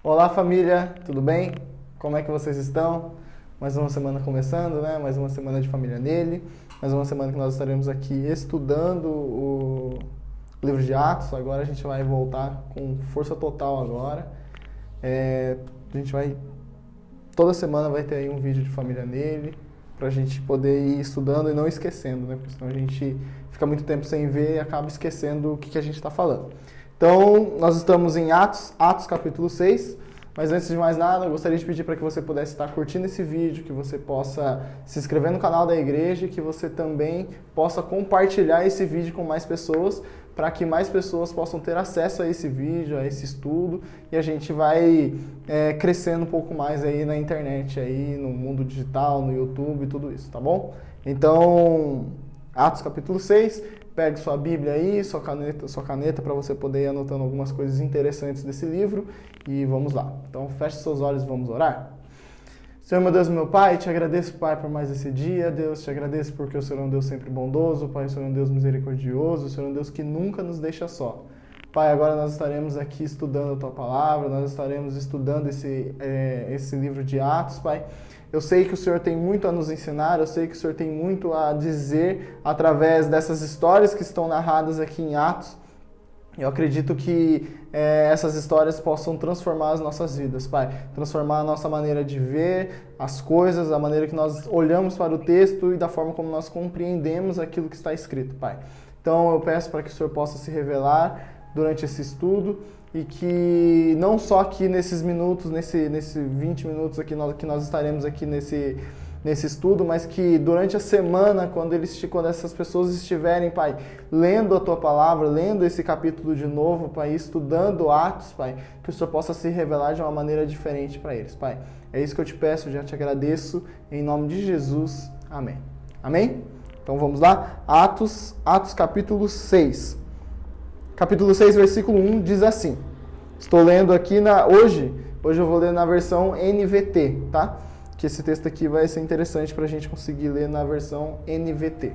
Olá família, tudo bem? Como é que vocês estão? Mais uma semana começando, né? Mais uma semana de família nele. Mais uma semana que nós estaremos aqui estudando o livro de Atos. Agora a gente vai voltar com força total agora. A gente vai... Toda semana vai ter aí um vídeo de família nele, pra gente poder ir estudando e não esquecendo, né? Porque senão a gente fica muito tempo sem ver e acaba esquecendo o que a gente está falando. Então, nós estamos em Atos capítulo 6, mas antes de mais nada, eu gostaria de pedir para que você pudesse estar curtindo esse vídeo, que você possa se inscrever no canal da igreja e que você também possa compartilhar esse vídeo com mais pessoas, para que mais pessoas possam ter acesso a esse vídeo, a esse estudo, e a gente vai crescendo um pouco mais aí na internet, aí no mundo digital, no YouTube, tudo isso, tá bom? Então, Atos capítulo 6, pegue sua Bíblia aí, sua caneta para você poder ir anotando algumas coisas interessantes desse livro e vamos lá. Então, feche seus olhos e vamos orar. Senhor, meu Deus e meu Pai, te agradeço, Pai, por mais esse dia. Deus, te agradeço porque o Senhor é um Deus sempre bondoso, Pai, o Senhor é um Deus misericordioso, o Senhor é um Deus que nunca nos deixa só. Pai, agora nós estaremos aqui estudando a Tua Palavra, nós estaremos estudando esse livro de Atos, Pai. Eu sei que o Senhor tem muito a nos ensinar, eu sei que o Senhor tem muito a dizer através dessas histórias que estão narradas aqui em Atos. Eu acredito que essas histórias possam transformar as nossas vidas, Pai. Transformar a nossa maneira de ver as coisas, a maneira que nós olhamos para o texto e da forma como nós compreendemos aquilo que está escrito, Pai. Então eu peço para que o Senhor possa se revelar durante esse estudo e que não só aqui nesses minutos, nesse 20 minutos aqui que nós estaremos aqui nesse estudo, mas que durante a semana, quando essas pessoas estiverem, Pai, lendo a Tua Palavra, lendo esse capítulo de novo, Pai, estudando Atos, Pai, que o Senhor possa se revelar de uma maneira diferente para eles, Pai. É isso que eu te peço, já te agradeço, em nome de Jesus. Amém. Amém? Então vamos lá? Atos capítulo 6. Capítulo 6, versículo 1 diz assim. Estou lendo aqui hoje eu vou ler na versão NVT, tá? Que esse texto aqui vai ser interessante para a gente conseguir ler na versão NVT.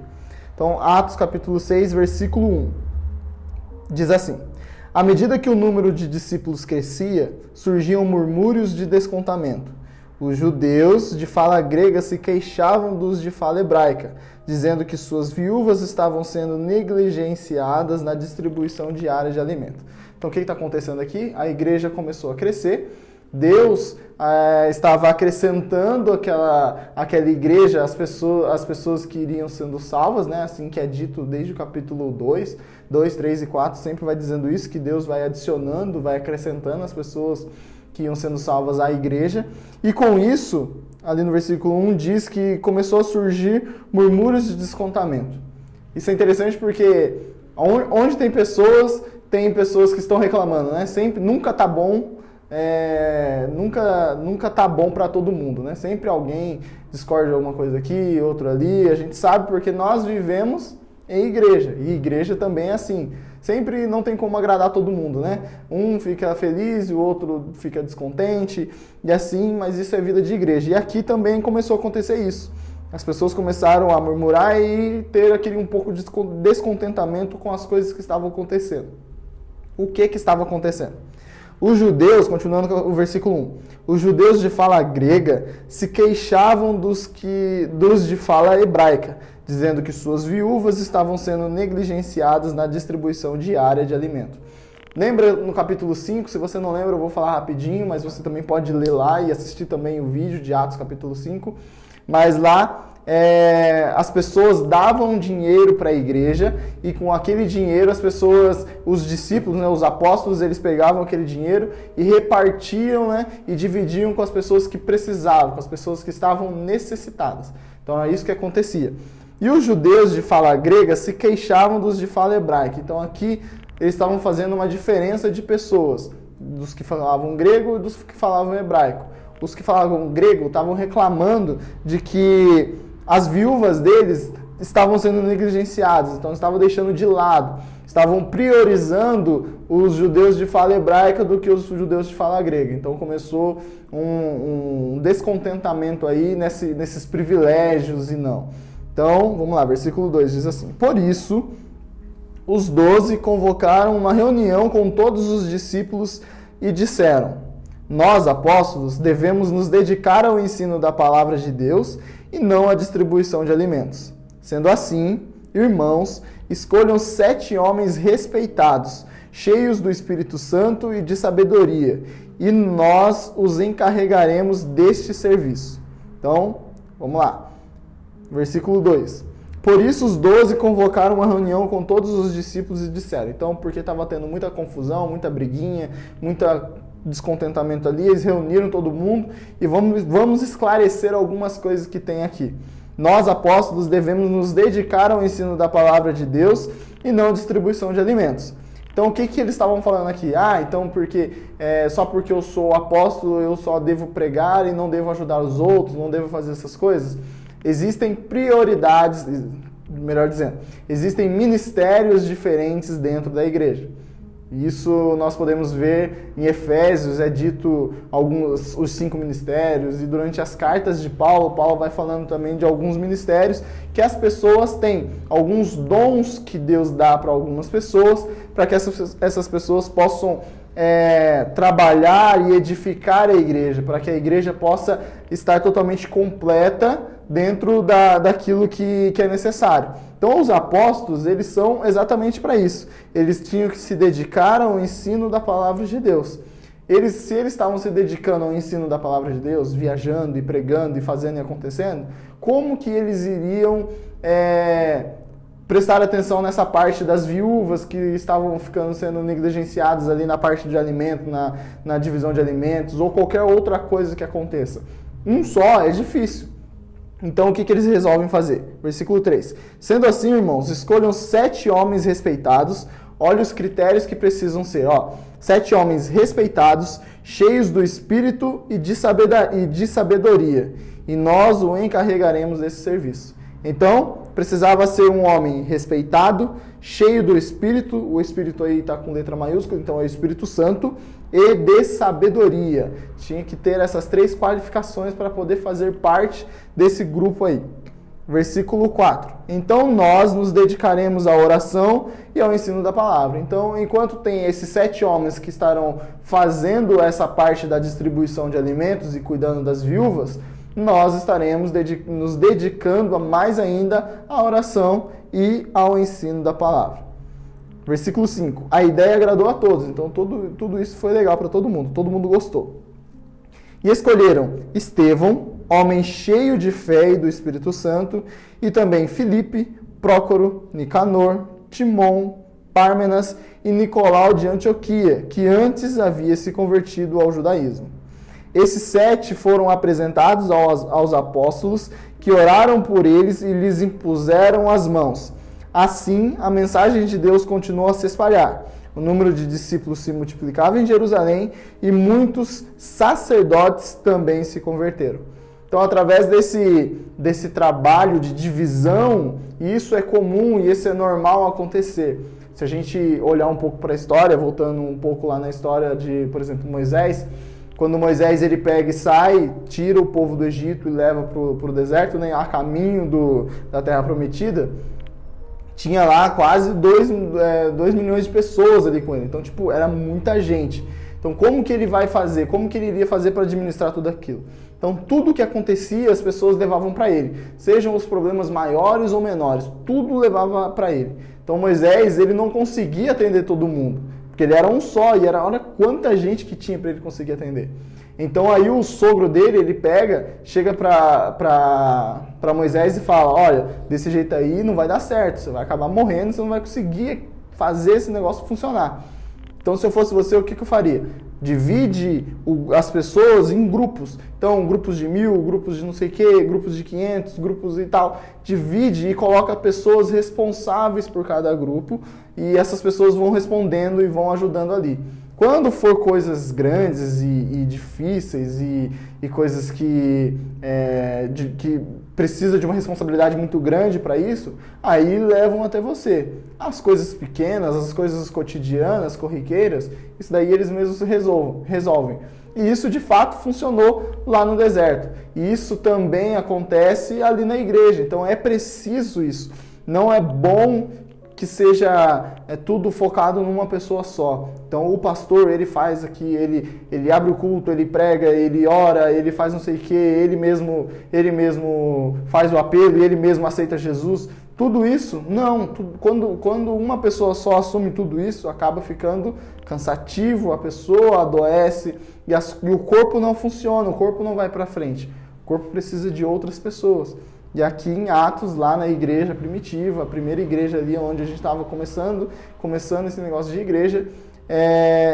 Então, Atos capítulo 6, versículo 1. Diz assim: à medida que o número de discípulos crescia, surgiam murmúrios de descontamento. Os judeus de fala grega se queixavam dos de fala hebraica, dizendo que suas viúvas estavam sendo negligenciadas na distribuição diária de alimento. Então, o que está acontecendo aqui? A igreja começou a crescer. Deus estava acrescentando aquela igreja, as pessoas que iriam sendo salvas, né? Assim que é dito desde o capítulo 2, 3 e 4, sempre vai dizendo isso, que Deus vai adicionando, vai acrescentando as pessoas que iam sendo salvas à igreja. E com isso, ali no versículo 1, diz que começou a surgir murmúrios de descontamento. Isso é interessante porque onde tem pessoas que estão reclamando, né? Nunca tá bom. Nunca tá bom para todo mundo, né? Sempre alguém discorda de alguma coisa aqui, outro ali. A gente sabe porque nós vivemos em igreja. E igreja também é assim. Sempre não tem como agradar todo mundo, né? Um fica feliz e o outro fica descontente. E assim, mas isso é vida de igreja. E aqui também começou a acontecer isso. As pessoas começaram a murmurar e ter aquele um pouco de descontentamento com as coisas que estavam acontecendo. O que estava acontecendo? Os judeus, continuando com o versículo 1, os judeus de fala grega se queixavam dos de fala hebraica, dizendo que suas viúvas estavam sendo negligenciadas na distribuição diária de alimento. Lembra no capítulo 5? Se você não lembra, eu vou falar rapidinho, mas você também pode ler lá e assistir também o vídeo de Atos capítulo 5. Mas lá as pessoas davam dinheiro para a igreja e com aquele dinheiro os discípulos, né, os apóstolos, eles pegavam aquele dinheiro e repartiam, né, e dividiam com as pessoas que precisavam, com as pessoas que estavam necessitadas. Então é isso que acontecia. E os judeus de fala grega se queixavam dos de fala hebraica. Então aqui eles estavam fazendo uma diferença de pessoas, dos que falavam grego e dos que falavam hebraico. Os que falavam grego estavam reclamando de que as viúvas deles estavam sendo negligenciadas, então estavam deixando de lado, estavam priorizando os judeus de fala hebraica do que os judeus de fala grega. Então começou um descontentamento aí nesses privilégios e não. Então, vamos lá, versículo 2 diz assim: por isso, os 12 convocaram uma reunião com todos os discípulos e disseram: Nós, apóstolos, devemos nos dedicar ao ensino da palavra de Deus e não à distribuição de alimentos. Sendo assim, irmãos, escolham 7 homens respeitados, cheios do Espírito Santo e de sabedoria, e nós os encarregaremos deste serviço. Então, vamos lá. Versículo 2. Por isso os 12 convocaram uma reunião com todos os discípulos e disseram. Então, porque estava tendo muita confusão, muita briguinha, muita descontentamento ali, eles reuniram todo mundo e vamos esclarecer algumas coisas que tem aqui. Nós, apóstolos, devemos nos dedicar ao ensino da palavra de Deus e não à distribuição de alimentos. Então, o que eles estavam falando aqui? Então, só porque eu sou apóstolo, eu só devo pregar e não devo ajudar os outros, não devo fazer essas coisas? Existem prioridades, melhor dizendo, existem ministérios diferentes dentro da igreja. Isso nós podemos ver em Efésios, é dito os 5 ministérios, e durante as cartas de Paulo vai falando também de alguns ministérios que as pessoas têm, alguns dons que Deus dá para algumas pessoas, para que essas pessoas possam trabalhar e edificar a igreja, para que a igreja possa estar totalmente completa dentro daquilo que é necessário. Então, os apóstolos, eles são exatamente para isso. Eles tinham que se dedicar ao ensino da palavra de Deus. Se eles estavam se dedicando ao ensino da palavra de Deus, viajando e pregando e fazendo e acontecendo, como que eles iriam prestar atenção nessa parte das viúvas que estavam sendo negligenciadas ali na parte de alimento, na divisão de alimentos, ou qualquer outra coisa que aconteça? Um só é difícil. Então, o que eles resolvem fazer? Versículo 3. Sendo assim, irmãos, escolham 7 homens respeitados. Olha os critérios que precisam ser. 7 homens respeitados, cheios do Espírito e de sabedoria. E nós o encarregaremos desse serviço. Então, precisava ser um homem respeitado, cheio do Espírito. O Espírito aí está com letra maiúscula, então é o Espírito Santo. E de sabedoria. Tinha que ter essas 3 qualificações para poder fazer parte desse grupo aí. Versículo 4. Então nós nos dedicaremos à oração e ao ensino da palavra. Então, enquanto tem esses 7 homens que estarão fazendo essa parte da distribuição de alimentos e cuidando das viúvas, nós estaremos nos dedicando mais ainda à oração e ao ensino da palavra. Versículo 5. A ideia agradou a todos, então tudo isso foi legal para todo mundo gostou. E escolheram Estevão, homem cheio de fé e do Espírito Santo, e também Filipe, Prócoro, Nicanor, Timon, Pármenas e Nicolau de Antioquia, que antes havia se convertido ao judaísmo. Esses 7 foram apresentados aos apóstolos, que oraram por eles e lhes impuseram as mãos. Assim, a mensagem de Deus continuou a se espalhar. O número de discípulos se multiplicava em Jerusalém e muitos sacerdotes também se converteram. Então, através desse trabalho de divisão, isso é comum e isso é normal acontecer. Se a gente olhar um pouco para a história, voltando um pouco lá na história de, por exemplo, Moisés, quando Moisés ele pega e sai, tira o povo do Egito e leva para o deserto, né, a caminho da Terra Prometida, tinha lá quase 2 milhões de pessoas ali com ele. Então, era muita gente. Então, como que ele vai fazer? Como que ele iria fazer para administrar tudo aquilo? Então, tudo que acontecia, as pessoas levavam para ele. Sejam os problemas maiores ou menores, tudo levava para ele. Então, Moisés, ele não conseguia atender todo mundo, porque ele era um só, e olha quanta gente que tinha para ele conseguir atender. Então aí o sogro dele, ele chega para Moisés e fala, olha, desse jeito aí não vai dar certo, você vai acabar morrendo, você não vai conseguir fazer esse negócio funcionar. Então, se eu fosse você, o que eu faria? Divide as pessoas em grupos. Então, grupos de 1000, grupos de não sei o quê, grupos de 500, grupos e tal. Divide e coloca pessoas responsáveis por cada grupo e essas pessoas vão respondendo e vão ajudando ali. Quando for coisas grandes e difíceis e coisas que precisa de uma responsabilidade muito grande para isso, aí levam até você. As coisas pequenas, as coisas cotidianas, corriqueiras, isso daí eles mesmos resolvem. E isso de fato funcionou lá no deserto. E isso também acontece ali na igreja. Então é preciso isso. Não é bom que seja tudo focado numa pessoa só. Então o pastor, ele faz aqui, ele abre o culto, ele prega, ele ora, ele faz não sei o que, ele mesmo faz o apelo e ele mesmo aceita Jesus. Tudo isso, não. Quando uma pessoa só assume tudo isso, acaba ficando cansativo, a pessoa adoece e o corpo não funciona, o corpo não vai para frente. O corpo precisa de outras pessoas. E aqui em Atos, lá na igreja primitiva, a primeira igreja ali onde a gente estava começando esse negócio de igreja,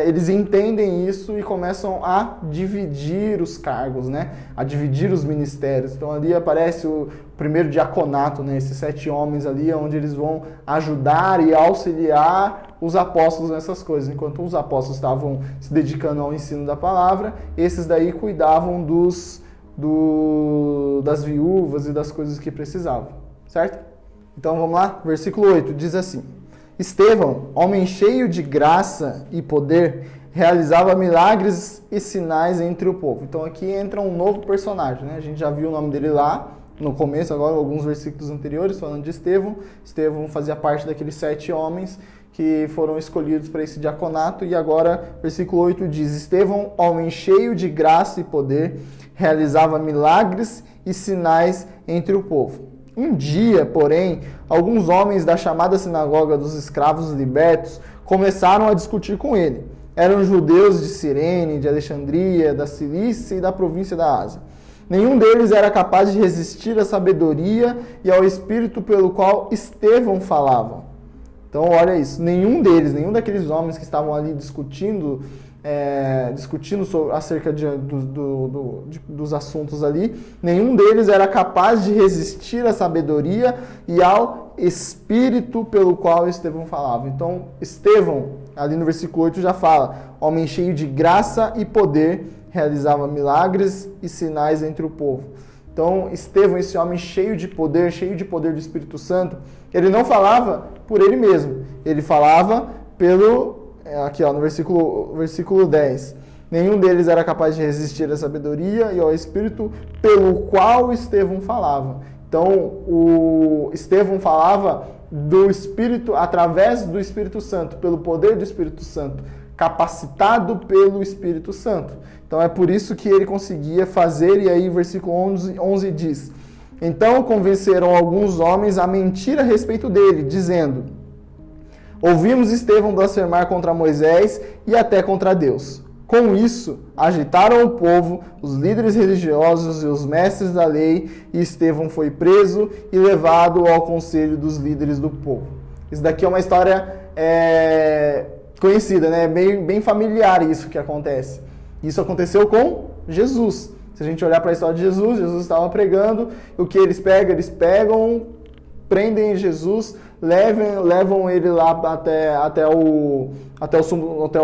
eles entendem isso e começam a dividir os cargos, né? A dividir os ministérios. Então ali aparece o primeiro diaconato, né? Esses 7 homens ali, onde eles vão ajudar e auxiliar os apóstolos nessas coisas. Enquanto os apóstolos estavam se dedicando ao ensino da palavra, esses daí cuidavam das viúvas e das coisas que precisavam, certo? Então vamos lá, versículo 8, diz assim: Estevão, homem cheio de graça e poder, realizava milagres e sinais entre o povo. Então aqui entra um novo personagem, né? A gente já viu o nome dele lá no começo, agora alguns versículos anteriores, falando de Estevão. Estevão fazia parte daqueles 7 homens que foram escolhidos para esse diaconato, e agora, versículo 8 diz: Estevão, homem cheio de graça e poder, realizava milagres e sinais entre o povo. Um dia, porém, alguns homens da chamada sinagoga dos escravos libertos começaram a discutir com ele. Eram judeus de Cirene, de Alexandria, da Cilícia e da província da Ásia. Nenhum deles era capaz de resistir à sabedoria e ao espírito pelo qual Estevão falava. Então, olha isso, nenhum daqueles homens que estavam ali discutindo acerca dos assuntos ali, nenhum deles era capaz de resistir à sabedoria e ao espírito pelo qual Estevão falava. Então, Estevão, ali no versículo 8 já fala: homem cheio de graça e poder, realizava milagres e sinais entre o povo. Então, Estevão, esse homem cheio de poder do Espírito Santo, ele não falava por ele mesmo, ele falava aqui no versículo 10. Nenhum deles era capaz de resistir à sabedoria e ao Espírito pelo qual Estevão falava. Então, o Estevão falava do Espírito, através do Espírito Santo, pelo poder do Espírito Santo, capacitado pelo Espírito Santo. Então, é por isso que ele conseguia fazer, e aí versículo 11 diz: Então convenceram alguns homens a mentir a respeito dele, dizendo: Ouvimos Estevão blasfemar contra Moisés e até contra Deus. Com isso, agitaram o povo, os líderes religiosos e os mestres da lei, e Estevão foi preso e levado ao conselho dos líderes do povo. Isso daqui é uma história conhecida, né? Bem familiar isso que acontece. Isso aconteceu com Jesus. Se a gente olhar para a história de Jesus, Jesus estava pregando, o que eles pegam, prendem Jesus, levam ele lá até o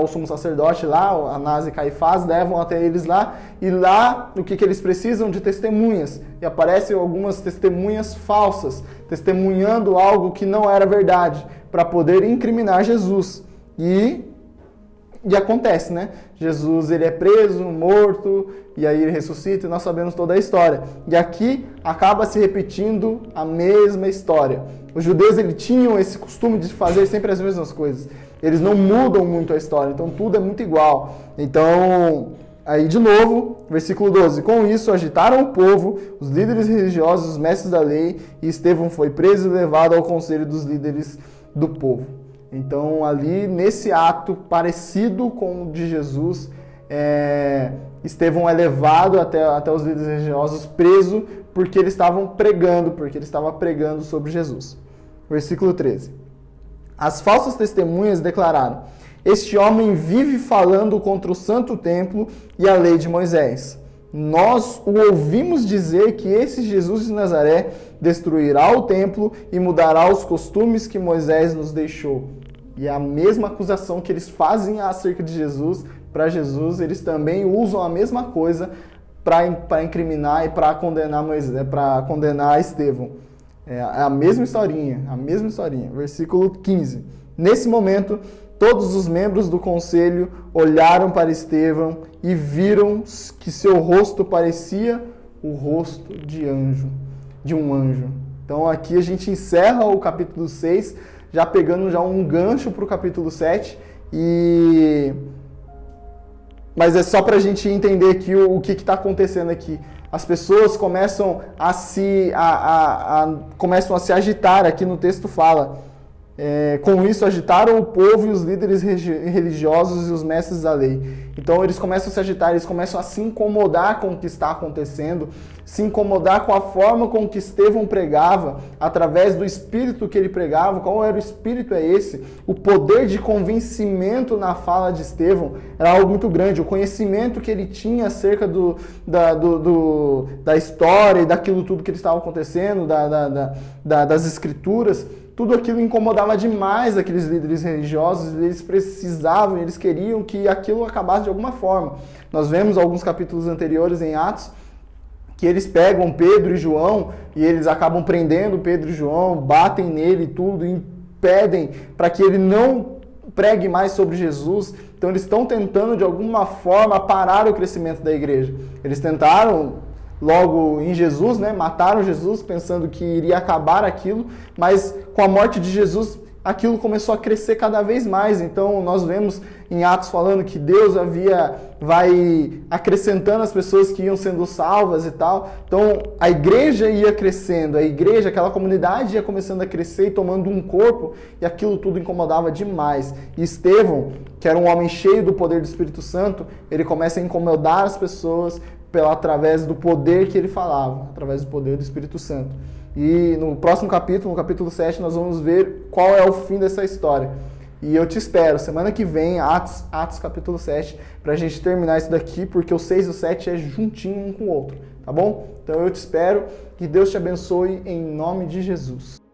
sumo sacerdote lá, Anás e Caifás, levam até eles lá, e lá o que eles precisam? De testemunhas. E aparecem algumas testemunhas falsas, testemunhando algo que não era verdade, para poder incriminar Jesus. E acontece, né? Jesus, ele é preso, morto, e aí ele ressuscita, e nós sabemos toda a história. E aqui acaba se repetindo a mesma história. Os judeus, eles tinham esse costume de fazer sempre as mesmas coisas. Eles não mudam muito a história, então tudo é muito igual. Então, aí de novo, versículo 12. Com isso, agitaram o povo, os líderes religiosos, os mestres da lei, e Estevão foi preso e levado ao conselho dos líderes do povo. Então, ali, nesse ato parecido com o de Jesus, Estevão é levado até os líderes religiosos, preso, porque ele estava pregando sobre Jesus. Versículo 13. As falsas testemunhas declararam: Este homem vive falando contra o santo templo e a lei de Moisés. Nós o ouvimos dizer que esse Jesus de Nazaré destruirá o templo e mudará os costumes que Moisés nos deixou. E a mesma acusação que eles fazem acerca de Jesus, para Jesus, eles também usam a mesma coisa para incriminar e para condenar Estevão. É a mesma historinha. Versículo 15. Nesse momento, todos os membros do conselho olharam para Estevão e viram que seu rosto parecia o rosto de um anjo. Então aqui a gente encerra o capítulo 6, já pegando já um gancho para o capítulo 7, mas é só para a gente entender aqui o que está acontecendo aqui. As pessoas começam a se agitar, aqui no texto fala. Com isso agitaram o povo e os líderes religiosos e os mestres da lei. Então eles começam a se agitar, eles começam a se incomodar com o que está acontecendo, se incomodar com a forma com que Estevão pregava, através do espírito que ele pregava. Qual era o espírito? É esse. O poder de convencimento na fala de Estevão era algo muito grande. O conhecimento que ele tinha acerca da história e daquilo tudo que estava acontecendo, das escrituras. Tudo aquilo incomodava demais aqueles líderes religiosos, eles precisavam, eles queriam que aquilo acabasse de alguma forma. Nós vemos alguns capítulos anteriores em Atos, que eles pegam Pedro e João e eles acabam prendendo Pedro e João, batem nele e tudo, impedem para que ele não pregue mais sobre Jesus. Então eles estão tentando de alguma forma parar o crescimento da igreja. Eles tentaram logo em Jesus, né? Mataram Jesus pensando que iria acabar aquilo, mas com a morte de Jesus aquilo começou a crescer cada vez mais. Então nós vemos em Atos falando que Deus vai acrescentando as pessoas que iam sendo salvas e tal. Então a igreja ia crescendo, aquela comunidade ia começando a crescer e tomando um corpo, e aquilo tudo incomodava demais. E Estevão, que era um homem cheio do poder do Espírito Santo, ele começa a incomodar as pessoas através do poder que ele falava, através do poder do Espírito Santo. E no próximo capítulo, no capítulo 7, nós vamos ver qual é o fim dessa história. E eu te espero, semana que vem, Atos capítulo 7, para a gente terminar isso daqui, porque o 6 e o 7 é juntinho um com o outro, tá bom? Então eu te espero, que Deus te abençoe em nome de Jesus.